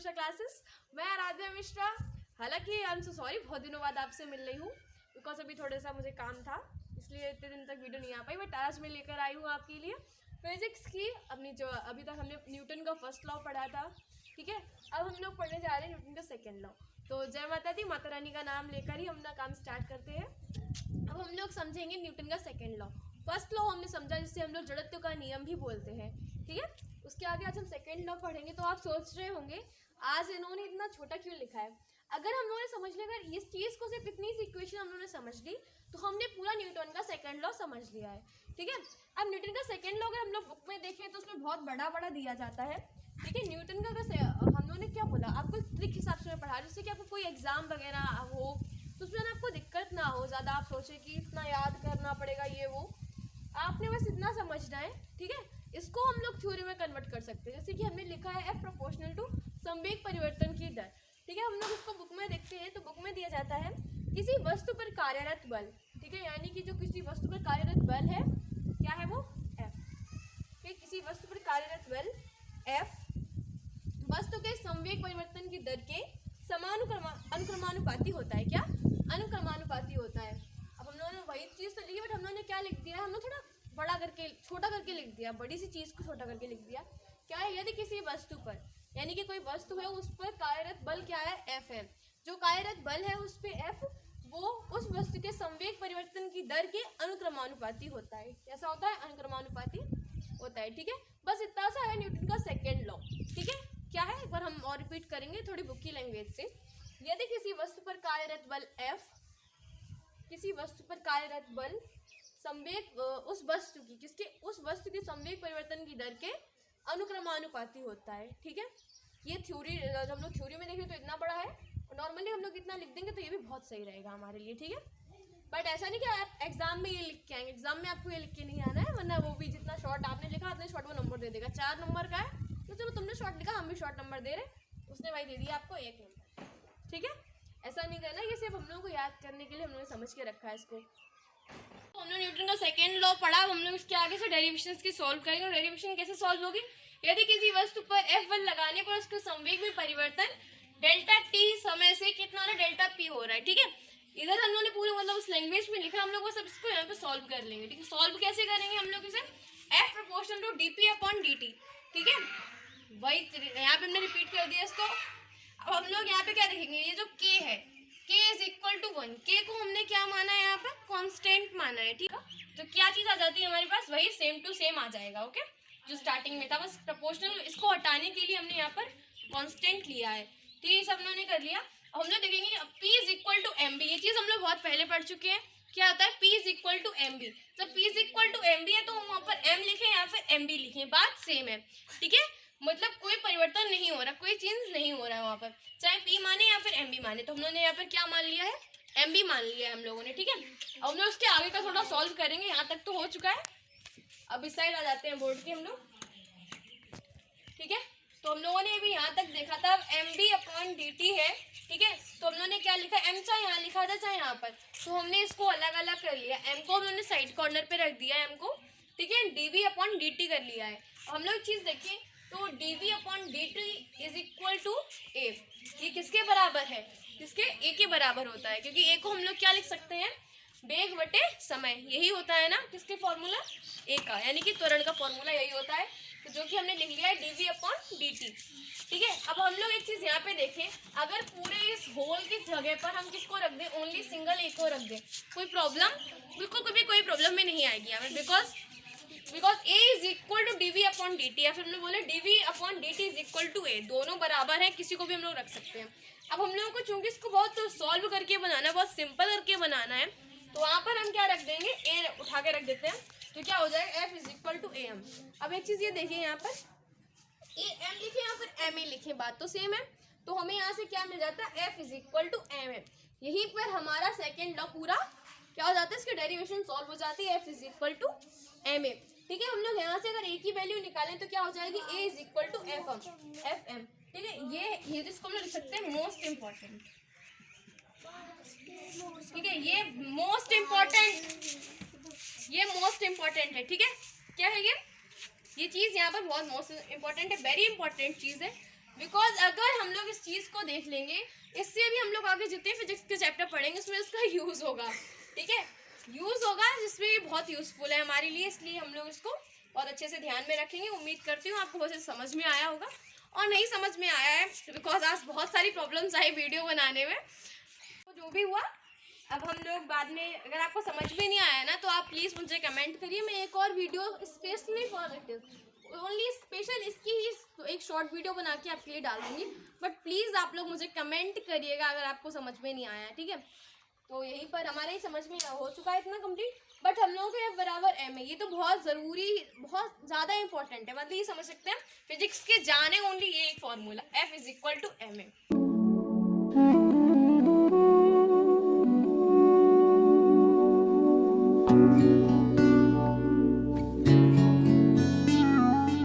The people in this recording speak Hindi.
मिश्रा क्लासेस। मैं आराध्या मिश्रा। हालांकि आई एम सो सॉरी, बहुत दिनों बाद आपसे मिल रही हूँ बिकॉज अभी थोड़ा सा मुझे काम था, इसलिए इतने दिन तक वीडियो नहीं आ पाई। बट आज मैं लेकर आई हूँ आपके लिए फिजिक्स की अपनी जो अभी तक हमने न्यूटन का फर्स्ट लॉ पढ़ा था, ठीक है। अब हम लोग पढ़ने जा रहे हैं न्यूटन का सेकेंड लॉ। तो जय माता दी, माता रानी का नाम लेकर ही हम अपना काम स्टार्ट करते हैं। अब हम लोग समझेंगे न्यूटन का सेकेंड लॉ। फर्स्ट लॉ हमने समझा जिससे हम लोग जड़त्व का नियम भी बोलते हैं, ठीक है। उसके आगे आज हम सेकेंड लॉ पढ़ेंगे। तो आप सोच रहे होंगे आज इन्होंने इतना छोटा क्यों लिखा है। अगर हम लोगों ने समझ लिया, अगर इस चीज़ को सिर्फ इतनी सी इक्वेशन हम लोगों ने समझ ली तो हमने पूरा न्यूटन का सेकेंड लॉ समझ लिया है, ठीक है। अब न्यूटन का सेकेंड लॉ अगर हम लोग बुक में देखें तो उसमें बहुत बड़ा बड़ा दिया जाता है, ठीक है। न्यूटन का अगर हम लोगों ने क्या बोला, आपको ट्रिक हिसाब से मैं पढ़ा, जिससे कि आपको कोई एग्जाम वगैरह हो तो उसमें ना आपको दिक्कत ना हो ज़्यादा, आप सोचे कि इतना याद करना पड़ेगा ये वो, आपने बस इतना समझना है, ठीक है। इसको हम लोग थ्योरी में कन्वर्ट कर सकते हैं। जैसे कि हमने लिखा है F प्रोपोर्शनल टू संवेग परिवर्तन की दर, ठीक है। हम लोग इसको बुक में देखते हैं तो बुक में दिया जाता है किसी वस्तु पर कार्यरत बल, ठीक है। यानी कि जो किसी वस्तु पर कार्यरत बल है क्या है वो F, ठीक है। किसी वस्तु पर कार्यरत बल F वस्तु के संवेग परिवर्तन की दर के अनुक्रमानुपाती होता है। क्या अनुक्रमानुपाती होता है। अब हम लोगों ने वही चीज़ तो लिखी, बट हम लोगों ने क्या लिख दिया है, हम लोग थोड़ा बड़ा करके छोटा करके लिख दिया, बड़ी सी चीज़ को छोटा करके लिख दिया। क्या है, यदि किसी वस्तु पर, यानी कि कोई वस्तु है उस पर कार्यरत बल क्या है F है। जो कार्यरत बल है उस पर F वो उस वस्तु के संवेग परिवर्तन की दर के अनुक्रमानुपाती होता है। कैसा होता है, अनुक्रमानुपाती होता है, ठीक है। बस इतना सा है न्यूटन का सेकेंड लॉ, ठीक है। क्या है, एक बार हम और रिपीट करेंगे थोड़ी बुक की लैंग्वेज से। यदि किसी वस्तु पर कार्यरत बल F, किसी वस्तु पर कार्यरत बल संवेग उस वस्तु की किसके उस वस्तु के संवेग परिवर्तन की दर के अनुक्रमानुपाती होता है, ठीक है। ये थ्योरी जब हम लोग थ्योरी में देखें तो इतना बड़ा है, और नॉर्मली हम लोग इतना लिख देंगे तो ये भी बहुत सही रहेगा हमारे लिए, ठीक है। बट ऐसा नहीं कि आप एग्जाम में ये लिख के आएंगे, एग्जाम में आपको ये लिख के नहीं आना है, वरना वो भी जितना शॉर्ट आपने लिखा उतने शॉर्ट वो नंबर दे देगा। 4 नंबर का है तो चलो तुमने शॉर्ट लिखा, हम भी शॉर्ट नंबर दे रहे, उसने भाई दे दिया आपको 1 नंबर, ठीक है। ऐसा नहीं करना, ये सिर्फ हम लोगों को याद करने के लिए हम लोगों ने समझ के रखा है इसको। तो हमने न्यूटन का सेकेंड लॉ पढ़ा, हम लोग इसके आगे से डेरिवेशंस की सॉल्व करेंगे। और डेरिवेशन कैसे सॉल्व होगी, यदि किसी वस्तु पर F बल लगाने पर उसके संवेग में परिवर्तन डेल्टा t समय से कितना ना डेल्टा p हो रहा है, ठीक है। इधर हम लोगों ने पूरे मतलब उस लैंग्वेज में लिखा, हम लोग बस इसको यहाँ पे सॉल्व कर लेंगे, ठीक है। सॉल्व कैसे करेंगे हम लोग इसे, F प्रोपोर्शनल टू dp/dt, ठीक है। वही यहाँ पे हमने रिपीट कर दिया इसको। अब हम लोग यहाँ पे क्या देखेंगे, ये जो k है k is equal to 1, k को हमने क्या माना है यहाँ पर कांस्टेंट माना है, ठीक है। तो क्या चीज आ जाती है हमारे पास, वही सेम टू सेम आ जाएगा, ओके। जो स्टार्टिंग में था बस प्रोपोर्शनल, इसको हटाने के लिए हमने यहाँ पर कांस्टेंट लिया है, ठीक है। सब हमने ने कर लिया। अब हम लोग देखेंगे p is equal to M B, ये चीज हम लोग बहुत पहले पढ़ चुके हैं। क्या होता है p is equal to M B, जब p is equal to M B है तो हम वहाँ पर m लिखें या फिर एम बी लिखें, बात सेम है, ठीक है। मतलब कोई परिवर्तन नहीं हो रहा, कोई चेंज नहीं हो रहा है वहाँ पर, चाहे p माने या फिर एम बी माने। तो हम लोगों ने यहाँ पर क्या मान लिया है, एम बी मान लिया है हम लोगों ने, ठीक है। अब हम लोग उसके आगे का थोड़ा सॉल्व करेंगे, यहाँ तक तो हो चुका है। अब इस साइड आ जाते हैं बोर्ड के हम लोग, ठीक है। तो हम लोगों ने भी यहाँ तक देखा था mb/dt है, ठीक है। तो हम लोगों ने क्या लिखा, m चाहे यहाँ लिखा था चाहे यहाँ पर, तो हमने इसको अलग अलग कर लिया। m को हम लोगों ने साइड कॉर्नर पे रख दिया m को, ठीक है। dv/dt कर लिया है। हम लोग चीज़ देखिए तो dv/dt is equal to a, ये किसके बराबर है, किसके, a के बराबर होता है, क्योंकि a को हम लोग क्या लिख सकते हैं, वेग बटे समय, यही होता है ना किसके फॉर्मूला, a का, यानी कि त्वरण का फॉर्मूला यही होता है। तो जो कि हमने लिख लिया है dv/dt, ठीक है। अब हम लोग एक चीज़ यहाँ पे देखें, अगर पूरे इस होल की जगह पर हम किसको रख दें, ओनली सिंगल a को रख दें, कोई प्रॉब्लम, बिल्कुल कभी कोई प्रॉब्लम में नहीं आएगी यहाँ पर, because a is equal to dv/dt, या फिर हम लोग बोले dv/dt is equal to a, दोनों बराबर है, किसी को भी हम लोग रख सकते हैं। अब हम लोगों को चूंकि इसको बहुत सॉल्व करके बनाना है, बहुत सिंपल करके बनाना है, तो वहाँ पर हम क्या रख देंगे, a उठा के रख देते हैं, तो क्या हो जाएगा F is equal to am। अब एक चीज़ ये देखिए, यहाँ पर am लिखे या फिर ma लिखे, बात तो सेम है। तो हमें यहाँ से क्या मिल जाता है, F is equal to am। यहीं पर हमारा सेकेंड लॉ पूरा क्या हो जाता है, इसकी डेरिवेशन सॉल्व हो जाती है, F is equal to ma, ठीक है। हम लोग यहाँ से अगर a की वैल्यू निकालें तो क्या हो जाएगी, a is equal to fm, ठीक है। ये जिसको हम लोग लिख सकते हैं मोस्ट इम्पॉर्टेंट, ठीक है। ये मोस्ट इम्पॉर्टेंट है, ठीक है। क्या है ये चीज़ यहाँ पर बहुत मोस्ट इम्पॉर्टेंट है, वेरी इंपॉर्टेंट चीज़ है। बिकॉज अगर हम लोग इस चीज़ को देख लेंगे, इससे भी हम लोग आगे जितने फिजिक्स के चैप्टर पढ़ेंगे उसमें इसका यूज़ होगा, ठीक है, यूज़ होगा, जिसमें बहुत यूज़फुल है हमारे लिए, इसलिए हम लोग इसको बहुत अच्छे से ध्यान में रखेंगे। उम्मीद करती हूँ आपको बहुत समझ में आया होगा, और नहीं समझ में आया है बिकॉज आज बहुत सारी प्रॉब्लम्स आई वीडियो बनाने में, तो जो भी हुआ अब हम लोग बाद में, अगर आपको समझ में नहीं आया ना तो आप प्लीज़ मुझे कमेंट करिए, मैं एक और video specially for it only special इसकी ही एक शॉर्ट वीडियो बना के आपके लिए डाल दूँगी, बट प्लीज़ आप लोग मुझे कमेंट करिएगा अगर आपको समझ में नहीं आया, ठीक है। तो यहीं पर हमारे ही समझ में हो चुका है इतना कंप्लीट, बट हम लोगों को F बराबर M है, ये तो बहुत ज़रूरी, बहुत ज़्यादा इंपॉर्टेंट है, मतलब ये समझ सकते हैं फिजिक्स के जाने ओनली ये एक formula F is equal to M है।